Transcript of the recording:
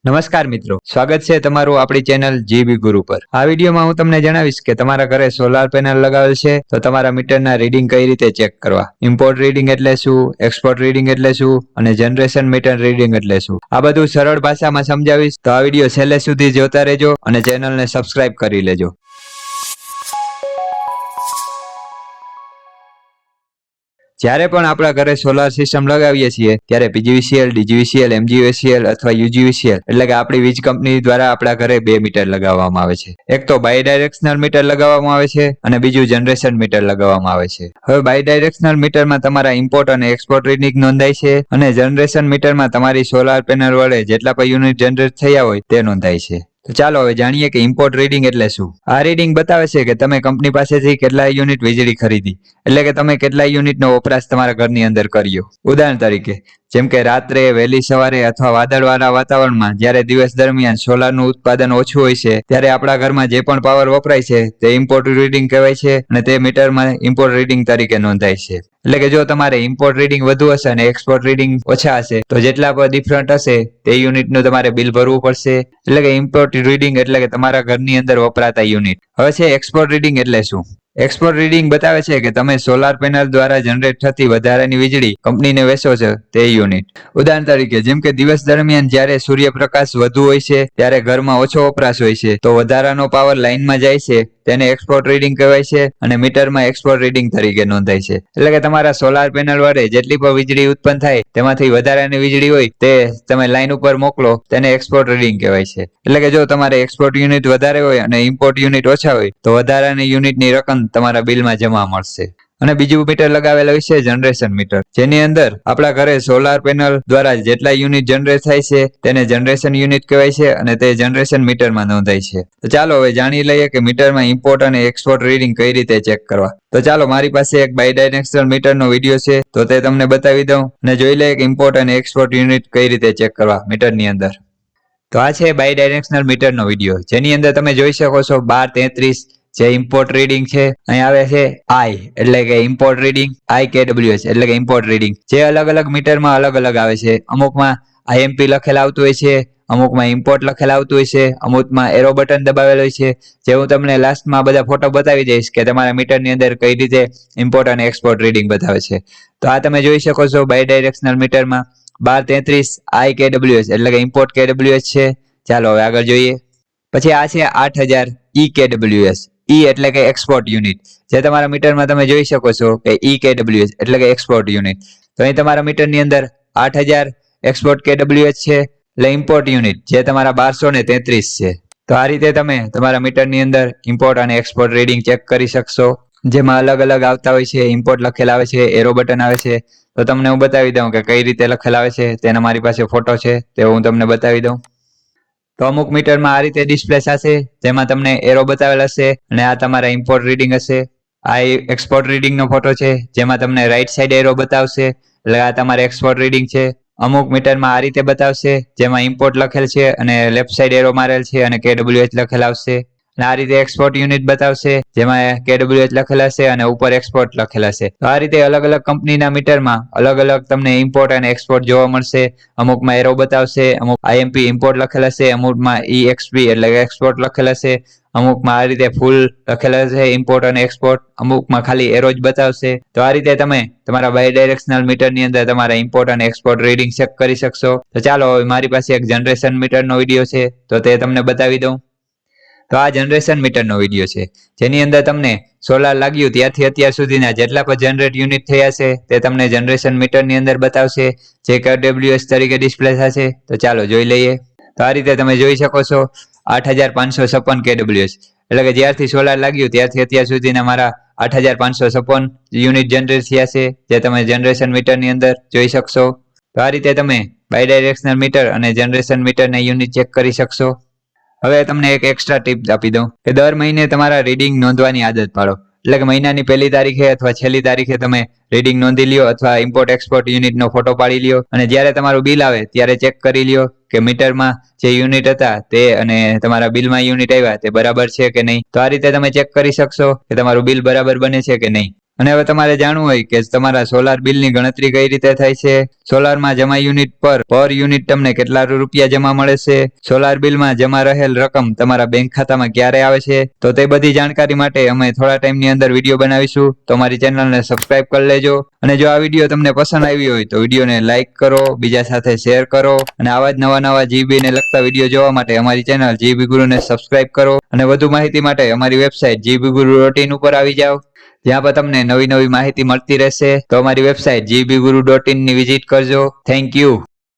નમસ્કાર મિત્રો, સ્વાગત છે તમારું આપણી ચેનલ જીબી ગુરુ પર। આ વિડીયોમાં હું તમને જણાવીશ કે તમારા ઘરે સોલાર પેનલ લગાવેલ છે તો તમારા મીટરના રીડિંગ કઈ રીતે ચેક કરવા, ઇમ્પોર્ટ રીડિંગ એટલે શું, એક્સપોર્ટ રીડિંગ એટલે શું અને જનરેશન મીટર રીડિંગ એટલે શું, આ બધું સરળ ભાષામાં સમજાવીશ। તો આ વિડીયો છેલ્લે સુધી જોતા રહેજો અને ચેનલને સબસ્ક્રાઇબ કરી લેજો। જ્યારે પણ આપણા ઘરે સોલાર સિસ્ટમ લગાવીએ છીએ ત્યારે પીજીવીસીએલ, ડીજીવીસીએલ, એમજીવીસીએલ અથવા યુજીવીસીએલ એટલે કે આપણી વીજ કંપની દ્વારા આપણા ઘરે 2 મીટર લગાવવામાં આવે છે। એક તો બાયડાયરેક્શનલ મીટર લગાવવામાં આવે છે અને બીજું જનરેશન મીટર લગાવવામાં આવે છે। હવે બાયડાયરેક્શનલ મીટરમાં તમારા ઇમ્પોર્ટ અને એક્સપોર્ટ રીડિંગ નોંધાય છે અને જનરેશન મીટરમાં તમારી સોલાર પેનલ વડે જેટલા પણ યુનિટ જનરેટ થયા હોય તે નોંધાય છે। તો ચાલો હવે જાણીએ કે ઇમ્પોર્ટ રીડિંગ એટલે શું। આ રીડિંગ બતાવે છે કે તમે કંપની પાસેથી કેટલા યુનિટ વીજળી ખરીદી, એટલે કે તમે કેટલા યુનિટનો વપરાશ તમારા ઘરની અંદર કર્યો। ઉદાહરણ તરીકે જેમ કે રાત્રે, વહેલી સવારે અથવા વાદળવાળા વાતાવરણમાં જ્યારે દિવસ દરમિયાન સોલારનું ઉત્પાદન ઓછું હોય છે ત્યારે આપણા ઘરમાં જે પણ પાવર વપરાય છે તે ઇમ્પોર્ટ રીડિંગ કહેવાય છે અને તે મીટરમાં ઇમ્પોર્ટ રીડિંગ તરીકે નોંધાય છે। એટલે કે જો તમારે ઇમ્પોર્ટ રીડિંગ વધુ હશે અને એક્સપોર્ટ રીડિંગ ઓછા હશે તો જેટલા પણ ડિફરન્ટ હશે તે યુનિટનું તમારે બિલ ભરવું પડશે। એટલે કે ઇમ્પોર્ટ રીડિંગ એટલે કે તમારા ઘરની અંદર વપરાતા યુનિટ। હવે છે એક્સપોર્ટ રીડિંગ એટલે શું। એક્સપોર્ટ રીડિંગ બતાવે છે કે તમે સોલાર પેનલ દ્વારા જનરેટ થતી વધારાની વીજળી કંપનીને વેચો છો તે યુનિટ। ઉદાહરણ તરીકે જેમ કે દિવસ દરમિયાન જ્યારે સૂર્યપ્રકાશ વધુ હોય છે ત્યારે ઘરમાં ઓછો વપરાશ હોય છે તો વધારાનો પાવર લાઇનમાં જાય છે તેને એક્સપોર્ટ રીડિંગ કહેવાય છે અને મીટરમાં એક્સપોર્ટ રીડિંગ તરીકે નોંધાય છે। એટલે કે તમારા સોલાર પેનલ વડે જેટલી પણ વીજળી ઉત્પન્ન થાય તેમાંથી વધારાની વીજળી હોય તે તમે લાઇન ઉપર મોકલો તેને એક્સપોર્ટ રીડિંગ કહેવાય છે। એટલે કે જો તમારે એક્સપોર્ટ યુનિટ વધારે હોય અને ઇમ્પોર્ટ યુનિટ ઓછા હોય તો વધારાની યુનિટની રકમ તમારા બિલમાં જમા મળશે। અને બીજું મીટર લગાવેલું હોય છે જનરેશન મીટર, જેની અંદર આપણા ઘરે સોલાર પેનલ દ્વારા જેટલા યુનિટ જનરેટ થાય છે તેને જનરેશન યુનિટ કહેવાય છે અને તે જનરેશન મીટરમાં નોંધાય છે। તો ચાલો હવે જાણી લઈએ કે મીટરમાં ઇમ્પોર્ટ અને એક્સપોર્ટ રીડિંગ કઈ રીતે ચેક કરવા। તો ચાલો મારી પાસે એક બાયડાયરેક્શનલ મીટરનો વિડીયો છે તો તે તમને બતાવી દઉં અને જોઈ લઈએ કે ઇમ્પોર્ટ અને એક્સપોર્ટ યુનિટ કઈ રીતે ચેક કરવા મીટરની અંદર। તો આ છે બાયડાયરેક્શનલ મીટરનો વિડીયો, જેની અંદર તમે જોઈ શકો છો 1233 જે ઇમ્પોર્ટ રીડિંગ છે। અહીં આવે છે આઈ એટલે કે ઇમ્પોર્ટ રીડિંગ, IKWH એટલે કે ઇમ્પોર્ટ રીડિંગ, જે અલગ અલગ મીટરમાં અલગ અલગ આવે છે। અમુકમાં IMP લખેલા આવતું હોય છે, અમુકમાં ઇમ્પોર્ટ લખેલા આવતું હોય છે, અમુકમાં એરો બટન દબાવેલ હોય છે, જે હું તમને લાસ્ટમાં બધા ફોટો બતાવી દઈશ કે તમારા મીટરની અંદર કઈ રીતે ઇમ્પોર્ટ અને એક્સપોર્ટ રીડિંગ બતાવે છે। તો આ તમે જોઈ શકો છો બાયડાયરેક્શનલ મીટરમાં 1233 IKWH એટલે કે ઇમ્પોર્ટ KWH છે। ચાલો હવે આગળ જોઈએ। પછી આ છે 8000 EKWH, E એટલે કે એક્સપોર્ટ યુનિટ, જે તમારા મીટરમાં તમે જોઈ શકો છો કે EKWH એટલે કે એક્સપોર્ટ યુનિટ। તો અહીં તમારા મીટરની અંદર 8000 એક્સપોર્ટ KWH છે એટલે ઇમ્પોર્ટ યુનિટ જે તમારા 1233 છે। તો આ રીતે તમે તમારા મીટરની અંદર ઇમ્પોર્ટ અને એક્સપોર્ટ રીડિંગ ચેક કરી શકશો, જેમાં અલગ અલગ આવતા હોય છે, ઇમ્પોર્ટ લખેલા આવે છે, એરો બટન આવે છે। તો તમને હું બતાવી દઉં કે કઈ રીતે લખેલા આવે છે, તેના મારી પાસે ફોટો છે તે હું તમને બતાવી દઉં। તો અમુક મીટરમાં આ રીતે ડિસ્પ્લે થશે, જેમાં તમને એરો બતાવેલ હશે અને આ તમારા ઇમ્પોર્ટ રીડિંગ હશે। આ એક્સપોર્ટ રીડિંગનો ફોટો છે જેમાં તમને રાઈટ સાઈડ એરો બતાવશે એટલે આ તમારે એક્સપોર્ટ રીડિંગ છે। અમુક મીટરમાં આ રીતે બતાવશે જેમાં ઇમ્પોર્ટ લખેલ છે અને લેફ્ટ સાઈડ એરો મારેલ છે અને KWH લખેલ આવશે, અને આ રીતે એક્સપોર્ટ યુનિટ બતાવશે જેમાં KWH લખેલા હશે અને ઉપર એક્સપોર્ટ લખેલા હશે। તો આ રીતે અલગ અલગ કંપનીના મીટરમાં અલગ અલગ તમને ઇમ્પોર્ટ અને એક્સપોર્ટ જોવા મળશે। અમુકમાં એરો બતાવશે, અમુક IMP ઇમ્પોર્ટ લખેલા હશે, અમુકમાં EXP એટલે કે એક્સપોર્ટ લખેલા હશે, અમુકમાં આ રીતે ફૂલ લખેલા છે ઇમ્પોર્ટ અને એક્સપોર્ટ, અમુકમાં ખાલી એરો જ બતાવશે। તો આ રીતે તમે તમારા બાયડાયરેક્શનલ મીટરની અંદર તમારા ઇમ્પોર્ટ અને એક્સપોર્ટ રીડિંગ ચેક કરી શકશો। તો ચાલો હવે મારી પાસે એક જનરેશન મીટરનો વિડીયો છે તો તે તમને બતાવી દઉં। તો આ જનરેશન મીટરનો વિડીયો છે, જેની અંદર તમને સોલાર લાગ્યું ત્યારથી અત્યાર સુધીના જેટલા પણ જનરેટ યુનિટ થયા છે તે તમને જનરેશન મીટરની અંદર બતાવશે, જે KWH તરીકે ડિસ્પ્લે થશે। તો ચાલો જોઈ લઈએ। તો આ રીતે તમે જોઈ શકો છો 8556 KWH એટલે કે જ્યારથી સોલાર લાગ્યું ત્યારથી અત્યાર સુધીના મારા 8556 યુનિટ જનરેટ થયા છે, જે તમે જનરેશન મીટરની અંદર જોઈ શકશો। તો આ રીતે તમે બાયડાયરેક્શનલ મીટર અને જનરેશન મીટરના યુનિટ ચેક કરી શકશો। હવે તમને એક એક્સ્ટ્રા ટીપ આપી દઉં કે દર મહિને તમારા રીડિંગ નોંધવાની આદત પાડો, એટલે કે મહિનાની પહેલી તારીખે અથવા છેલ્લી તારીખે તમે રીડિંગ નોંધી લ્યો અથવા ઇમ્પોર્ટ એક્સપોર્ટ યુનિટનો ફોટો પાડી લ્યો અને જ્યારે તમારું બિલ આવે ત્યારે ચેક કરી લ્યો કે મીટરમાં જે યુનિટ હતા તે અને તમારા બિલમાં યુનિટ આવ્યા તે બરાબર છે કે નહીં। તો આ રીતે તમે ચેક કરી શકશો કે તમારું બિલ બરાબર બને છે કે નહીં। અને હવે તમારે જાણવું હોય કે તમારા સોલાર બિલની ગણતરી કઈ રીતે થાય છે, સોલારમાં જમા યુનિટ પર યુનિટ તમને કેટલા રૂપિયા જમા મળે છે, સોલાર બિલમાં જમા રહેલ રકમ તમારા બેંક ખાતામાં ક્યારે આવે છે, તો તે બધી જાણકારી માટે અમે થોડા ટાઈમની અંદર વિડીયો બનાવીશું. તો અમારી ચેનલને સબસ્ક્રાઇબ કરી લેજો. અને જો આ વિડીયો તમને પસંદ આવ્યો હોય તો વિડીયોને લાઇક કરો, બીજા સાથે શેર કરો અને આવા જ નવા જીબી ને લગતા વિડીયો જોવા માટે અમારી ચેનલ જીબી ગુરુને સબસ્ક્રાઇબ કરો. અને વધુ માહિતી માટે અમારી વેબસાઇટ gbguru.in ઉપર આવી જાઓ, જ્યાં પર તમને નવી માહિતી મળતી રહેશે. તો અમારી વેબસાઇટ gbguru.in ની વિઝિટ કરજો. Thank you.